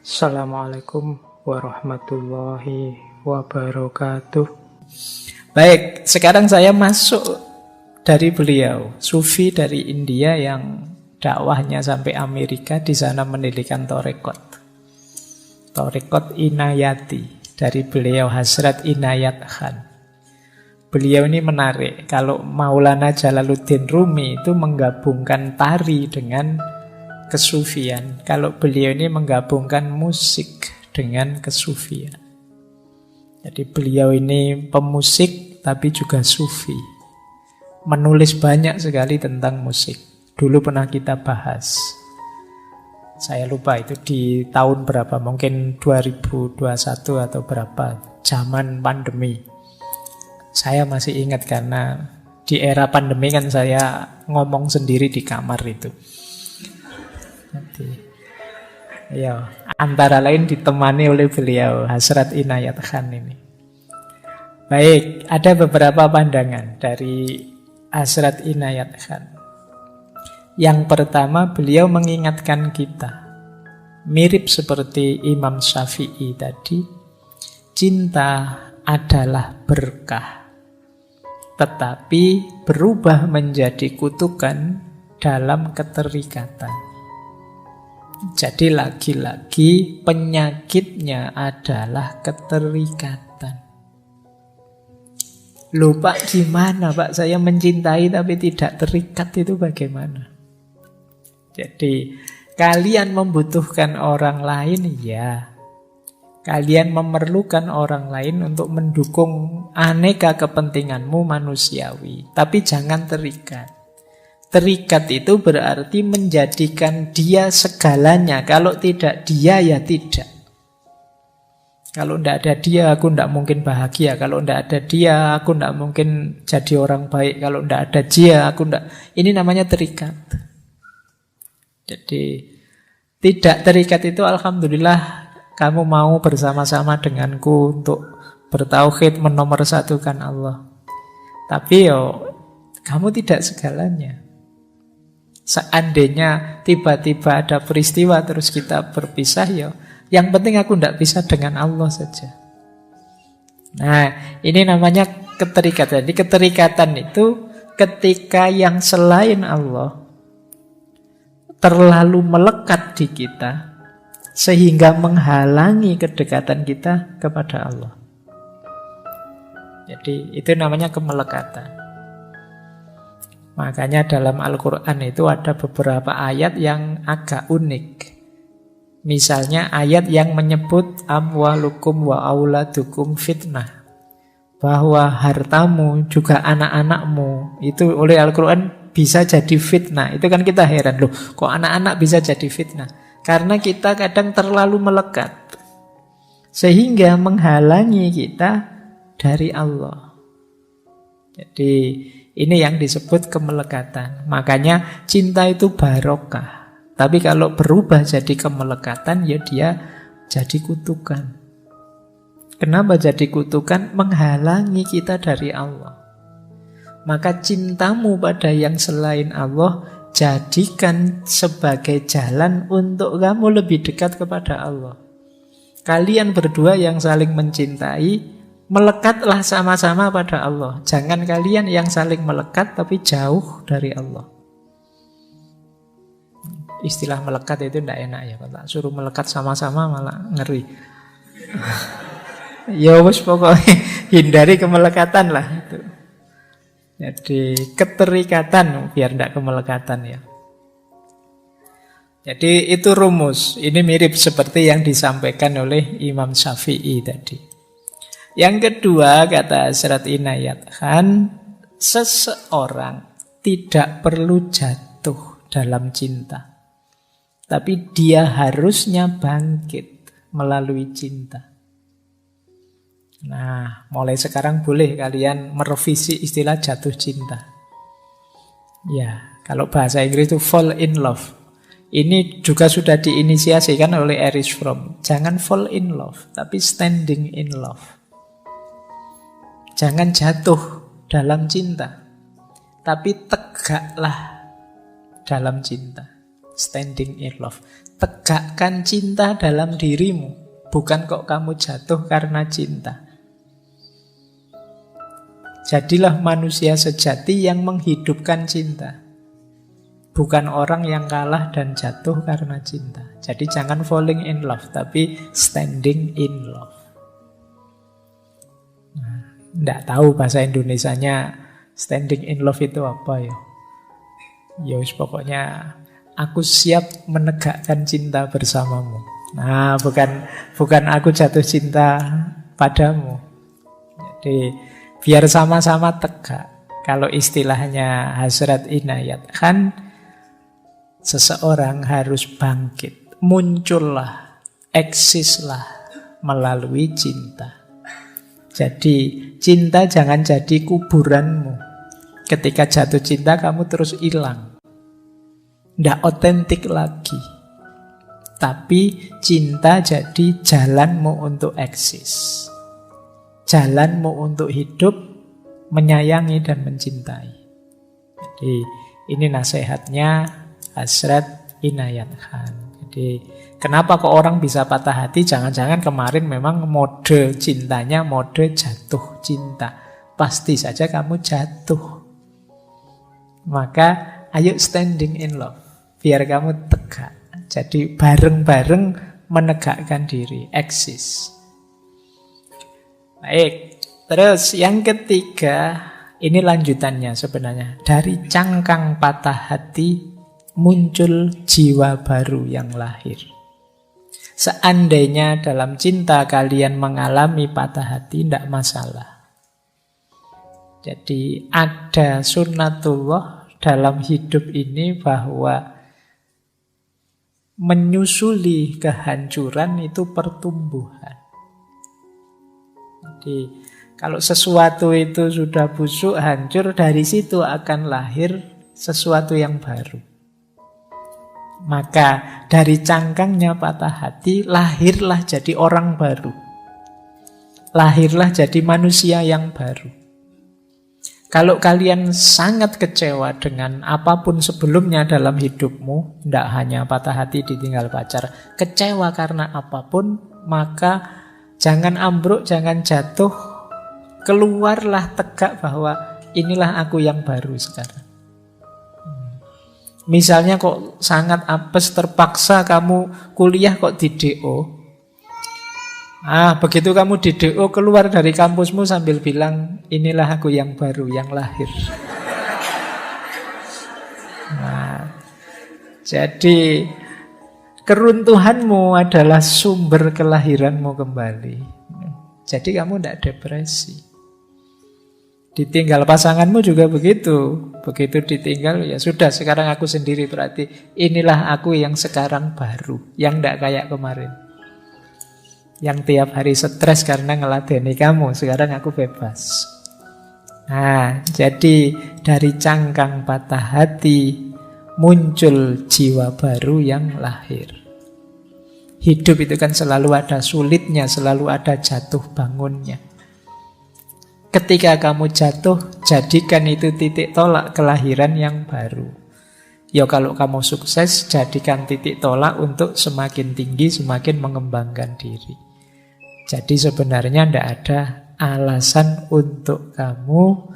Assalamualaikum warahmatullahi wabarakatuh. Baik, sekarang saya masuk dari beliau, sufi dari India yang dakwahnya sampai Amerika, di sana mendirikan Torekot. Torekot Inayati dari beliau Hasrat Inayat Khan. Beliau ini menarik. Kalau Maulana Jalaluddin Rumi itu menggabungkan tari dengan kesufian. Kalau beliau ini menggabungkan musik dengan kesufian. Jadi beliau ini pemusik tapi juga sufi. Menulis banyak sekali tentang musik. Dulu pernah kita bahas. Saya lupa itu di tahun berapa, mungkin 2021 atau berapa, zaman pandemi. Saya masih ingat karena di era pandemi kan saya ngomong sendiri di kamar itu. Jadi, ya, antara lain ditemani oleh beliau Hasrat Inayat Khan ini. Baik, ada beberapa pandangan dari Hasrat Inayat Khan. Yang pertama, beliau mengingatkan kita, mirip seperti Imam Syafi'i tadi, cinta adalah berkah, tetapi berubah menjadi kutukan dalam keterikatan. Jadi lagi-lagi penyakitnya adalah keterikatan. Loh Pak, gimana Pak? Saya mencintai tapi tidak terikat, itu bagaimana? Jadi kalian membutuhkan orang lain, ya. Kalian memerlukan orang lain untuk mendukung aneka kepentinganmu manusiawi. Tapi jangan terikat. Terikat itu berarti menjadikan dia segalanya. Kalau tidak dia, ya tidak. Kalau tidak ada dia, aku tidak mungkin bahagia. Kalau tidak ada dia, aku tidak mungkin jadi orang baik. Kalau tidak ada dia, aku tidak. Ini namanya terikat. Jadi tidak terikat itu alhamdulillah kamu mau bersama-sama denganku untuk bertauhid, menomorsatukan Allah. Tapi kamu tidak segalanya. Seandainya tiba-tiba ada peristiwa terus kita berpisah, yang penting aku tidak bisa dengan Allah saja. Nah, ini namanya keterikatan. Jadi keterikatan itu ketika yang selain Allah terlalu melekat di kita sehingga menghalangi kedekatan kita kepada Allah. Jadi itu namanya kemelekatan. Makanya dalam Al-Quran itu ada beberapa ayat yang agak unik. Misalnya ayat yang menyebut amwalukum wa auladukum fitnah. Bahwa hartamu juga anak-anakmu itu oleh Al-Quran bisa jadi fitnah. Itu kan kita heran, loh kok anak-anak bisa jadi fitnah? Karena kita kadang terlalu melekat sehingga menghalangi kita dari Allah. Jadi ini yang disebut kemelekatan. Makanya cinta itu barokah. Tapi kalau berubah jadi kemelekatan, ya dia jadi kutukan. Kenapa jadi kutukan? Menghalangi kita dari Allah. Maka cintamu pada yang selain Allah jadikan sebagai jalan untuk kamu lebih dekat kepada Allah. Kalian berdua yang saling mencintai, melekatlah sama-sama pada Allah. Jangan kalian yang saling melekat tapi jauh dari Allah. Istilah melekat itu tidak enak ya, kalau suruh melekat sama-sama malah ngeri. Ya wis pokoknya hindari kemelekatan lah itu. Jadi keterikatan biar tidak kemelekatan ya. Jadi itu rumus. Ini mirip seperti yang disampaikan oleh Imam Syafi'i tadi. Yang kedua, kata Hasrat Inayat Khan, seseorang tidak perlu jatuh dalam cinta, tapi dia harusnya bangkit melalui cinta. Nah, mulai sekarang boleh kalian merevisi istilah jatuh cinta. Ya, kalau bahasa Inggris itu fall in love. Ini juga sudah diinisiasikan oleh Erich Fromm. Jangan fall in love, tapi standing in love. Jangan jatuh dalam cinta, tapi tegaklah dalam cinta. Standing in love. Tegakkan cinta dalam dirimu. Bukan kok kamu jatuh karena cinta. Jadilah manusia sejati yang menghidupkan cinta. Bukan orang yang kalah dan jatuh karena cinta. Jadi jangan falling in love, tapi standing in love. Nggak tahu bahasa Indonesianya standing in love itu apa ya. Ya pokoknya aku siap menegakkan cinta bersamamu. Nah, bukan aku jatuh cinta padamu. Jadi biar sama-sama tegak. Kalau istilahnya Hazrat Inayat Khan, seseorang harus bangkit, muncullah, eksislah melalui cinta. Jadi cinta jangan jadi kuburanmu. Ketika jatuh cinta kamu terus hilang. Tidak otentik lagi. Tapi cinta jadi jalanmu untuk eksis. Jalanmu untuk hidup, menyayangi dan mencintai. Jadi ini nasihatnya Hazrat Inayat Khan. Jadi kenapa kok orang bisa patah hati? Jangan-jangan kemarin memang mode cintanya mode jatuh cinta. Pasti saja kamu jatuh. Maka ayo standing in love. Biar kamu tegak. Jadi bareng-bareng menegakkan diri, eksis. Baik, terus yang ketiga, ini lanjutannya sebenarnya. Dari cangkang patah hati muncul jiwa baru yang lahir. Seandainya dalam cinta kalian mengalami patah hati, tidak masalah. Jadi ada sunnatullah dalam hidup ini bahwa menyusuli kehancuran itu pertumbuhan. Jadi kalau sesuatu itu sudah busuk, hancur, dari situ akan lahir sesuatu yang baru. Maka dari cangkangnya patah hati, lahirlah jadi orang baru. Lahirlah jadi manusia yang baru. Kalau kalian sangat kecewa dengan apapun sebelumnya dalam hidupmu, tidak hanya patah hati ditinggal pacar, kecewa karena apapun, maka jangan ambruk, jangan jatuh, keluarlah tegak bahwa inilah aku yang baru sekarang. Misalnya kok sangat apes, terpaksa kamu kuliah kok di DO. Begitu kamu di DO keluar dari kampusmu sambil bilang, inilah aku yang baru, yang lahir. Jadi keruntuhanmu adalah sumber kelahiranmu kembali. Jadi kamu tidak depresi. Ditinggal pasanganmu juga begitu. Begitu ditinggal, ya sudah, sekarang aku sendiri, berarti inilah aku yang sekarang baru, yang tidak kayak kemarin. Yang tiap hari stres karena ngeladeni kamu, sekarang aku bebas. Jadi dari cangkang patah hati muncul jiwa baru yang lahir. Hidup itu kan selalu ada sulitnya, selalu ada jatuh bangunnya. Ketika kamu jatuh, jadikan itu titik tolak kelahiran yang baru. Ya kalau kamu sukses, jadikan titik tolak untuk semakin tinggi, semakin mengembangkan diri. Jadi sebenarnya tidak ada alasan untuk kamu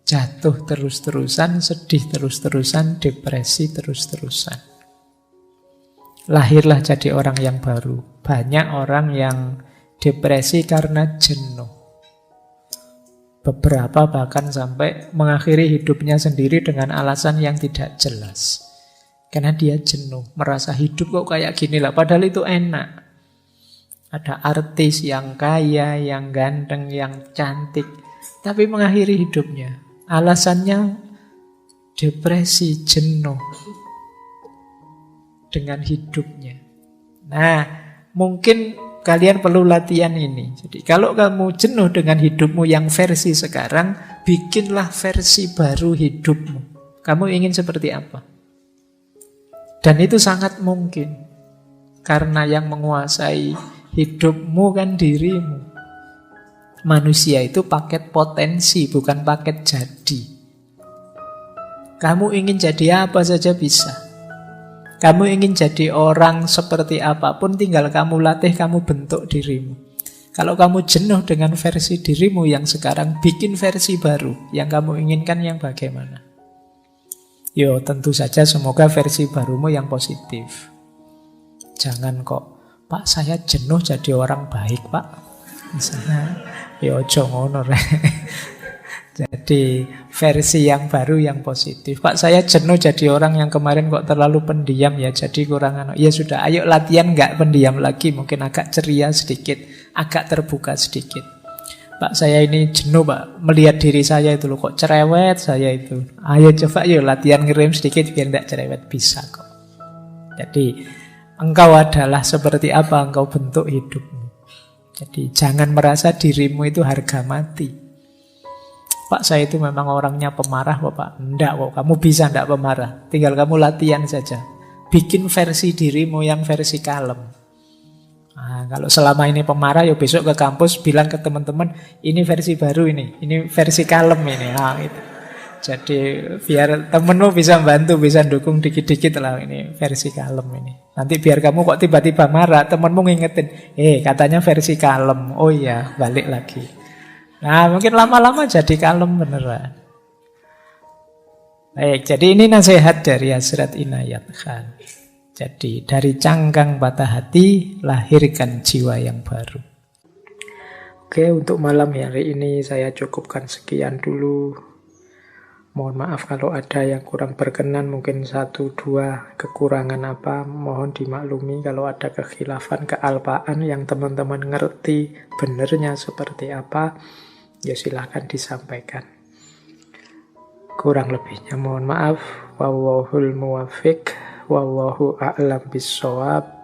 jatuh terus-terusan, sedih terus-terusan, depresi terus-terusan. Lahirlah jadi orang yang baru. Banyak orang yang depresi karena jenuh. Beberapa bahkan sampai mengakhiri hidupnya sendiri dengan alasan yang tidak jelas. Karena dia jenuh, merasa hidup kok kayak gini lah, padahal itu enak. Ada artis yang kaya, yang ganteng, yang cantik, tapi mengakhiri hidupnya. Alasannya depresi, jenuh dengan hidupnya. Mungkin kalian perlu latihan ini. Jadi kalau kamu jenuh dengan hidupmu yang versi sekarang, bikinlah versi baru hidupmu. Kamu ingin seperti apa? Dan itu sangat mungkin. Karena yang menguasai hidupmu kan dirimu. Manusia itu paket potensi, bukan paket jadi. Kamu ingin jadi apa saja bisa. Kamu ingin jadi orang seperti apapun, tinggal kamu latih, kamu bentuk dirimu. Kalau kamu jenuh dengan versi dirimu yang sekarang, bikin versi baru. Yang kamu inginkan yang bagaimana? Yo, tentu saja semoga versi barumu yang positif. Jangan kok, Pak saya jenuh jadi orang baik Pak. Misalnya, yo ojo ngono rek. Jadi versi yang baru yang positif. Pak saya jenuh jadi orang yang kemarin kok terlalu pendiam ya, jadi kurang anu. Ya sudah, ayo latihan nggak pendiam lagi, mungkin agak ceria sedikit, agak terbuka sedikit. Pak saya ini jenuh Pak, melihat diri saya itu loh, kok cerewet saya itu. Ayo coba yuk latihan ngerem sedikit biar tidak cerewet, bisa kok. Jadi engkau adalah seperti apa engkau bentuk hidupmu. Jadi jangan merasa dirimu itu harga mati. Pak saya itu memang orangnya pemarah kok Pak. Enggak kok, kamu bisa enggak pemarah. Tinggal kamu latihan saja. Bikin versi dirimu yang versi kalem. Nah, kalau selama ini pemarah, ya besok ke kampus bilang ke teman-teman, ini versi baru ini versi kalem ini. Nah, itu. Jadi biar temenmu bisa bantu, bisa dukung dikit-dikit lah, ini versi kalem ini. Nanti biar kamu kok tiba-tiba marah, temenmu ngingetin, katanya versi kalem. Oh iya, balik lagi. Nah, mungkin lama-lama jadi kalem beneran. Baik, jadi ini nasihat dari Hazrat Inayat Khan. Jadi dari cangkang patah hati, lahirkan jiwa yang baru. Oke, untuk malam hari ini saya cukupkan sekian dulu. Mohon maaf kalau ada yang kurang berkenan, mungkin 1-2 kekurangan apa, mohon dimaklumi. Kalau ada kekhilafan, kealpaan yang teman-teman ngerti benernya seperti apa, ya silahkan disampaikan. Kurang lebihnya mohon maaf. Wallahul muwaffiq, wallahu a'lam bissawab.